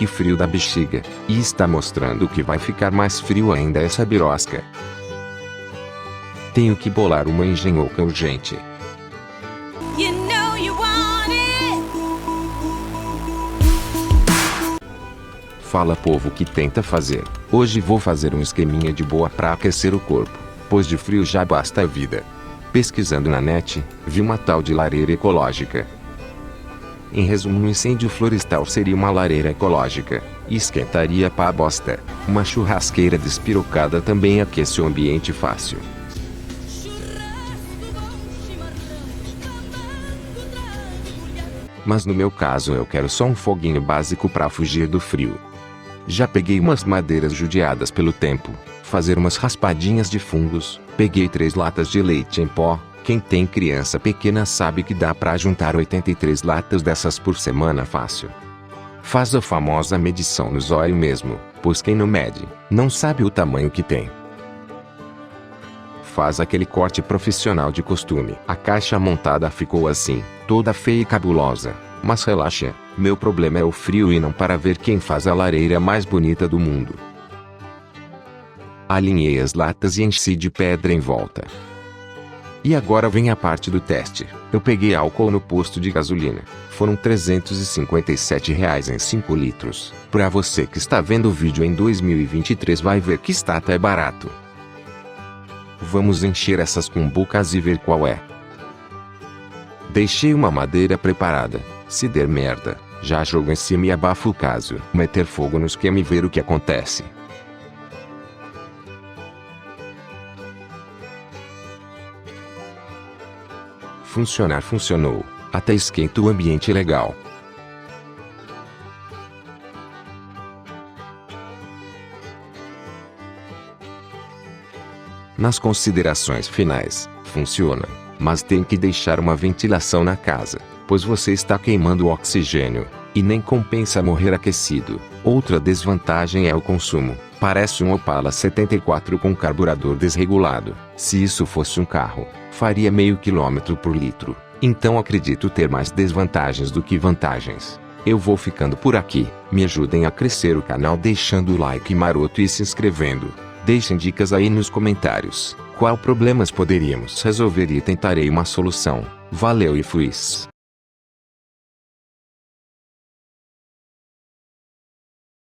que frio da bexiga. E está mostrando que vai ficar mais frio ainda essa birosca. Tenho que bolar uma engenhoca urgente. You know you want it. Fala povo que tenta fazer. Hoje vou fazer um esqueminha de boa pra aquecer o corpo, pois de frio já basta a vida. Pesquisando na net, vi uma tal de lareira ecológica. Em resumo, um incêndio florestal seria uma lareira ecológica, e esquentaria pra bosta. Uma churrasqueira despirocada também aquece o ambiente fácil. Mas no meu caso eu quero só um foguinho básico pra fugir do frio. Já peguei umas madeiras judiadas pelo tempo, fazer umas raspadinhas de fungos, peguei 3 latas de leite em pó. Quem tem criança pequena sabe que dá pra juntar 83 latas dessas por semana fácil. Faz a famosa medição no zóio mesmo, pois quem não mede, não sabe o tamanho que tem. Faz aquele corte profissional de costume. A caixa montada ficou assim, toda feia e cabulosa. Mas relaxa, meu problema é o frio e não para ver quem faz a lareira mais bonita do mundo. Alinhei as latas e enchi de pedra em volta. E agora vem a parte do teste. Eu peguei álcool no posto de gasolina. Foram R$ 357 em 5 litros. Pra você que está vendo o vídeo em 2023 vai ver que é barato. Vamos encher essas cumbucas e ver qual é. Deixei uma madeira preparada. Se der merda, já jogo em cima e abafa o caso. Meter fogo no esquema e ver o que acontece. Funcionar funcionou. Até esquenta o ambiente legal. Nas considerações finais, funciona, mas tem que deixar uma ventilação na casa, pois você está queimando o oxigênio, e nem compensa morrer aquecido. Outra desvantagem é o consumo. Parece um Opala 74 com carburador desregulado. Se isso fosse um carro, faria meio quilômetro por litro. Então acredito ter mais desvantagens do que vantagens. Eu vou ficando por aqui. Me ajudem a crescer o canal deixando o like maroto e se inscrevendo. Deixem dicas aí nos comentários. Qual problemas poderíamos resolver e tentarei uma solução. Valeu e fui.